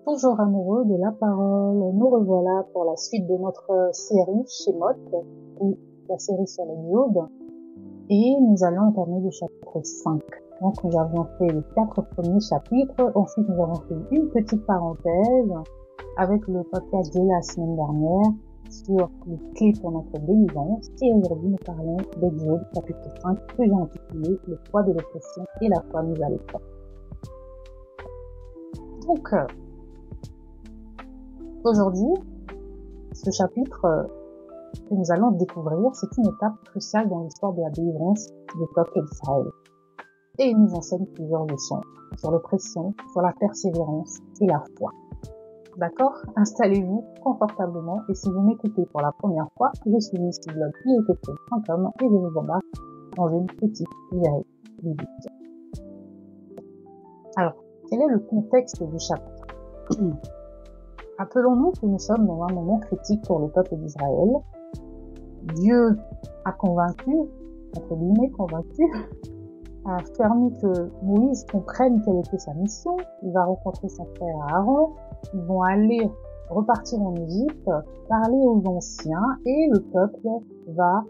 Toujours amoureux de la parole, nous revoilà pour la suite de notre série Shemot, ou la série sur les Yod, et nous allons entamer le chapitre 5. Donc nous avons fait les 4 premiers chapitres, ensuite nous avons fait une petite parenthèse avec le podcast de la semaine dernière sur les clés pour notre délivrance, et aujourd'hui nous parlons d'Exode chapitre 5 que j'ai intitulé Le poids de l'oppression et la foi mise à l'épreuve. Donc, aujourd'hui, ce chapitre que nous allons découvrir, c'est une étape cruciale dans l'histoire de la délivrance du peuple d'Israël. Et il nous enseigne plusieurs leçons sur l'oppression, sur la persévérance et la foi. D'accord? Installez-vous confortablement et si vous m'écoutez pour la première fois, je suis Miss Blog ietp.com et je vous embarque dans une petite virée biblique. Alors, quel est le contexte du chapitre? Rappelons-nous que nous sommes dans un moment critique pour le peuple d'Israël. Dieu a convaincu, entre guillemets convaincu, a permis que Moïse comprenne quelle était sa mission. Il va rencontrer son frère Aaron, ils vont aller repartir en Égypte, parler aux anciens et le peuple va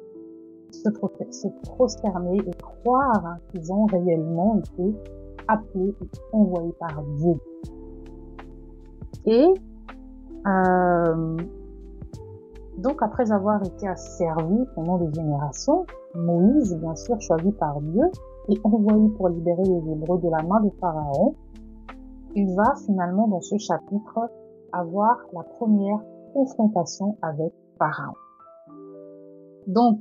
se prosterner et croire qu'ils ont réellement été appelés et envoyés par Dieu. Et donc après avoir été asservi pendant des générations, Moïse, bien sûr choisi par Dieu et envoyé pour libérer les Hébreux de la main de Pharaon, il va finalement dans ce chapitre avoir la première confrontation avec Pharaon. Donc,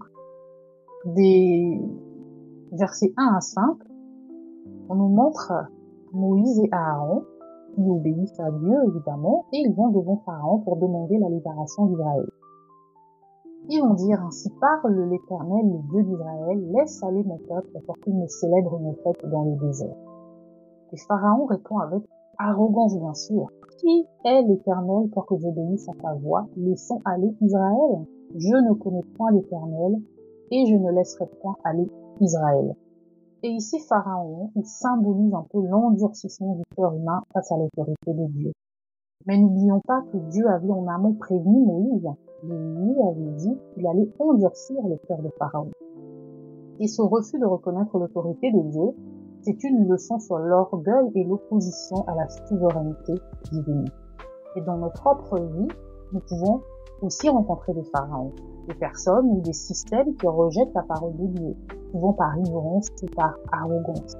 des versets 1 à 5, on nous montre Moïse et Aaron qui obéissent à Dieu évidemment et ils vont devant Pharaon pour demander la libération d'Israël. Ils vont dire, ainsi parle l'Éternel, le Dieu d'Israël, laisse aller mon peuple pour qu'il me célèbre mes fêtes dans le désert. Et Pharaon répond avec arrogance bien sûr. Qui est l'Éternel pour que j'obéisse à ta voix? Laissons aller Israël. Je ne connais point l'Éternel et je ne laisserai point aller Israël. Et ici, Pharaon, il symbolise un peu l'endurcissement du cœur humain face à l'autorité de Dieu. Mais n'oublions pas que Dieu avait en amont prévenu Moïse. Et lui avait dit qu'il allait endurcir le cœur de Pharaon. Et ce refus de reconnaître l'autorité de Dieu, c'est une leçon sur l'orgueil et l'opposition à la souveraineté divine. Et dans notre propre vie, nous pouvons aussi rencontrer des pharaons, des personnes ou des systèmes qui rejettent la parole de Dieu, souvent par ignorance ou par arrogance.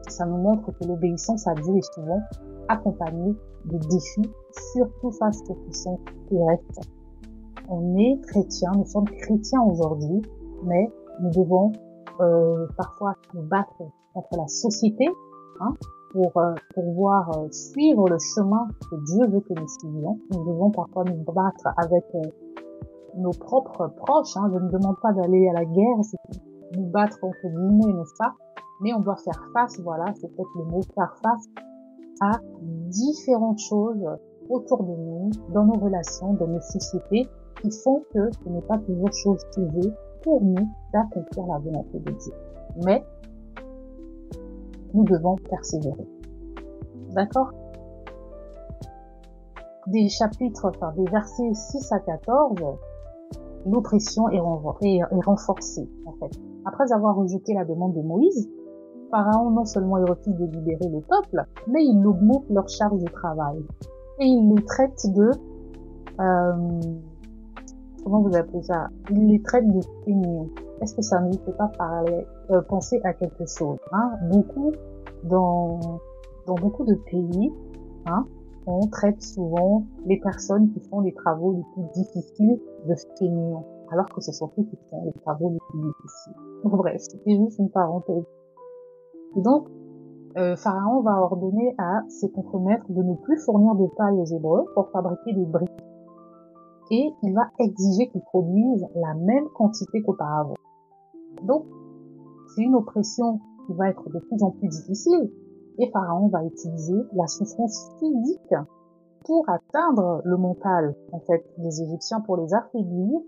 Ça nous montre que l'obéissance à Dieu est souvent accompagnée de défis, surtout face aux puissances terrestres. On est chrétiens, nous sommes chrétiens aujourd'hui, mais nous devons parfois nous battre contre la société pour pouvoir suivre le chemin que Dieu veut que nous suivions. Nous devons parfois nous battre avec nos propres proches. Je ne demande pas d'aller à la guerre, c'est nous battre entre guillemets, n'est-ce pas? Mais on doit faire face, voilà, c'est peut-être le mot, faire face à différentes choses autour de nous, dans nos relations, dans nos sociétés, qui font que ce n'est pas toujours chose aisée pour nous d'accomplir la volonté de Dieu. Mais nous devons persévérer. D'accord? Des versets 6 à 14, l'oppression est renforcée, en fait. Après avoir rejeté la demande de Moïse, Pharaon non seulement il refuse de libérer le peuple, mais il augmente leur charge de travail. Et il les traite de comment vous appelez ça? Il les traite de feignants. Est-ce que ça ne vous fait pas penser à quelque chose? Dans beaucoup de pays, on traite souvent les personnes qui font les travaux les plus difficiles de feignants, alors que ce sont eux qui font les travaux les plus difficiles. Bref, c'était juste une parenthèse. Et donc, Pharaon va ordonner à ses contremaîtres de ne plus fournir de paille aux Hébreux pour fabriquer des briques. Et il va exiger qu'ils produisent la même quantité qu'auparavant. Donc, c'est une oppression qui va être de plus en plus difficile, et Pharaon va utiliser la souffrance physique pour atteindre le mental, en fait, des Égyptiens pour les affaiblir,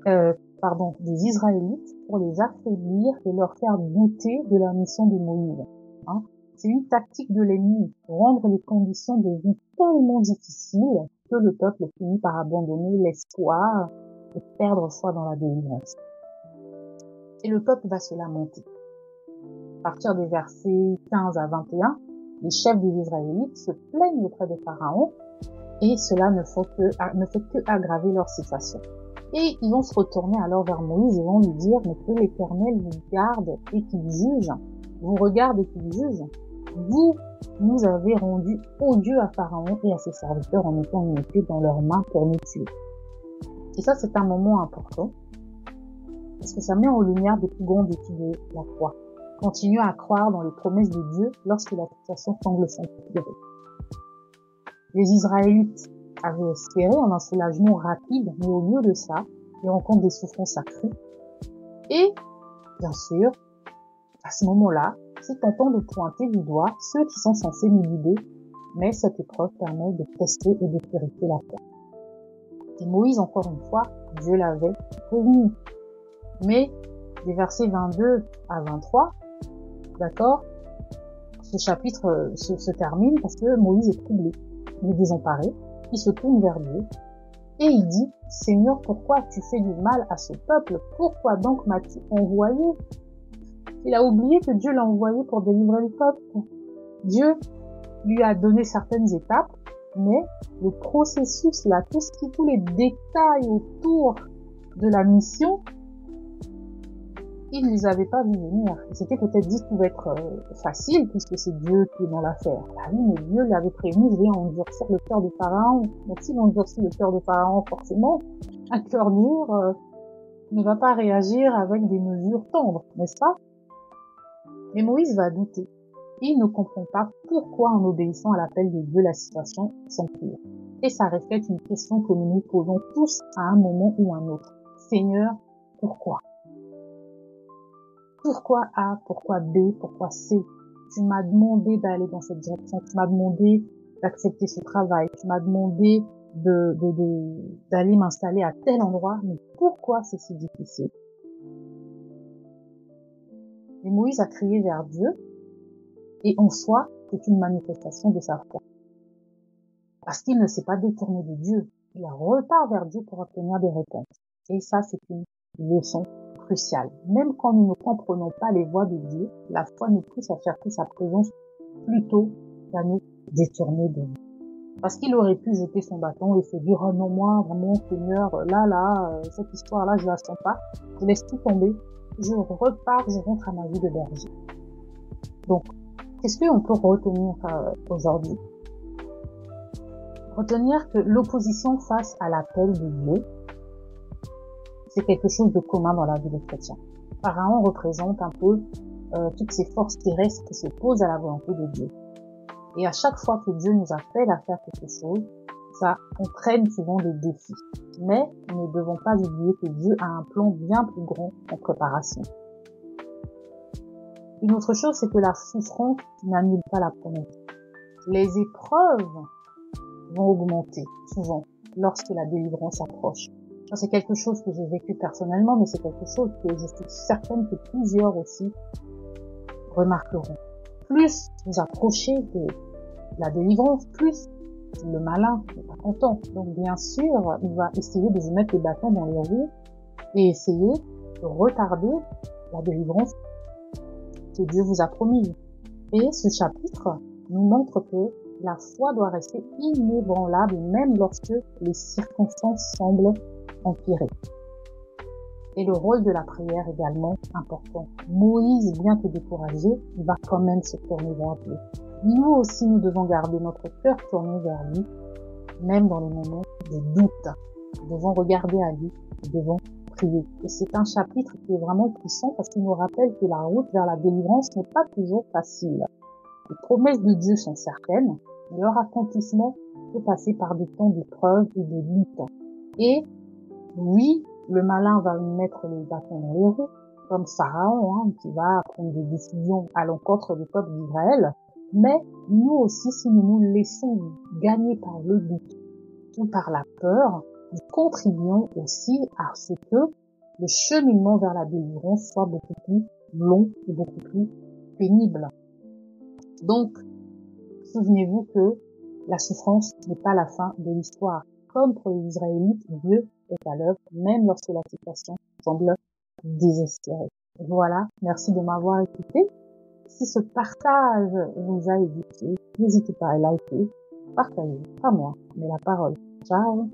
des Israélites pour les affaiblir et leur faire douter de la mission de Moïse. C'est une tactique de l'ennemi, rendre les conditions de vie tellement difficile que le peuple finit par abandonner l'espoir et perdre foi dans la délivrance. Et le peuple va se lamenter. À partir des versets 15 à 21, les chefs des Israélites se plaignent auprès de Pharaon et cela ne fait que aggraver leur situation. Et ils vont se retourner alors vers Moïse et vont lui dire, mais que l'Éternel vous garde et qu'il juge, vous regarde et qu'il juge. Vous nous avez rendu odieux à Pharaon et à ses serviteurs en mettant une épée dans leurs mains pour nous tuer. Et ça, c'est un moment important, parce que ça met en lumière des plus grands défis de la foi. Continuer à croire dans les promesses de Dieu lorsque la situation semble s'empirer. Les Israélites avaient espéré un soulagement rapide, mais au lieu de ça, ils rencontrent des souffrances accrues. Et, bien sûr, à ce moment-là, c'est tentant de pointer du doigt ceux qui sont censés nous guider, mais cette épreuve permet de tester et de purifier la foi. Et Moïse, encore une fois, Dieu l'avait prévenu. Mais, des versets 22 à 23, d'accord, ce chapitre se termine parce que Moïse est troublé, il est désemparé, il se tourne vers Dieu et il dit, Seigneur, pourquoi tu fais du mal à ce peuple? Pourquoi donc m'as-tu envoyé? Il a oublié que Dieu l'a envoyé pour délivrer le peuple. Dieu lui a donné certaines étapes, mais le processus là, tous les détails autour de la mission, il ne les avait pas vu venir. Il s'était peut-être dit qu'il pouvait être facile puisque c'est Dieu qui est dans l'affaire. Ah oui, mais Dieu l'avait prévenu, je vais endurcir le cœur de Pharaon. Donc s'il endurcit le cœur de Pharaon, forcément, un cœur dur ne va pas réagir avec des mesures tendres, n'est-ce pas? Mais Moïse va douter. Il ne comprend pas pourquoi en obéissant à l'appel de Dieu, la situation s'empire. Et ça reflète une question que nous nous posons tous à un moment ou un autre. Seigneur, pourquoi? Pourquoi A? Pourquoi B? Pourquoi C? Tu m'as demandé d'aller dans cette direction. Tu m'as demandé d'accepter ce travail. Tu m'as demandé d'aller m'installer à tel endroit. Mais pourquoi c'est si difficile? Et Moïse a crié vers Dieu. Et en soi, c'est une manifestation de sa foi. Parce qu'il ne s'est pas détourné de Dieu. Il repart vers Dieu pour obtenir des réponses. Et ça, c'est une leçon cruciale. Même quand nous ne comprenons pas les voies de Dieu, la foi nous pousse à chercher sa présence plutôt qu'à nous détourner de lui. Parce qu'il aurait pu jeter son bâton et se dire, oh non, moi, vraiment, Seigneur, cette histoire-là, je la sens pas. Je laisse tout tomber. Je repars, je rentre à ma vie de berger. Donc, qu'est-ce qu'on peut retenir aujourd'hui? Retenir que l'opposition face à l'appel de Dieu, c'est quelque chose de commun dans la vie des chrétiens. Pharaon représente un peu toutes ces forces terrestres qui s'opposent à la volonté de Dieu. Et à chaque fois que Dieu nous appelle à faire quelque chose, ça entraîne souvent des défis. Mais nous ne devons pas oublier que Dieu a un plan bien plus grand en préparation. Une autre chose, c'est que la souffrance n'annule pas la promesse. Les épreuves vont augmenter, souvent, lorsque la délivrance approche. Ça, c'est quelque chose que j'ai vécu personnellement, mais c'est quelque chose que je suis certaine que plusieurs aussi remarqueront. Plus vous approchez de la délivrance, plus le malin n'est pas content. Donc, bien sûr, il va essayer de vous mettre les bâtons dans les roues et essayer de retarder la délivrance que Dieu vous a promis. Et ce chapitre nous montre que la foi doit rester inébranlable même lorsque les circonstances semblent empirer. Et le rôle de la prière également important. Moïse, bien que découragé, il va quand même se tourner vers Dieu. Nous aussi, nous devons garder notre cœur tourné vers lui, même dans les moments de doute. Nous devons regarder à lui, nous devons prier. Et c'est un chapitre qui est vraiment puissant parce qu'il nous rappelle que la route vers la délivrance n'est pas toujours facile. Les promesses de Dieu sont certaines, mais leur accomplissement peut passer par des temps d'épreuve et de lutte. Et oui, le malin va mettre les bâtons dans les roues, comme Pharaon, qui va prendre des décisions à l'encontre du peuple d'Israël. Mais nous aussi, si nous nous laissons gagner par le doute ou par la peur, nous contribuons aussi à ce que le cheminement vers la délivrance soit beaucoup plus long et beaucoup plus pénible. Donc, souvenez-vous que La souffrance n'est pas la fin de l'histoire. Comme pour les Israélites, Dieu est à l'œuvre, même lorsque la situation semble désespérée. Voilà, merci de m'avoir écouté. Si ce partage vous a édifié, n'hésitez pas à liker, partager, pas moi, mais la parole. Ciao!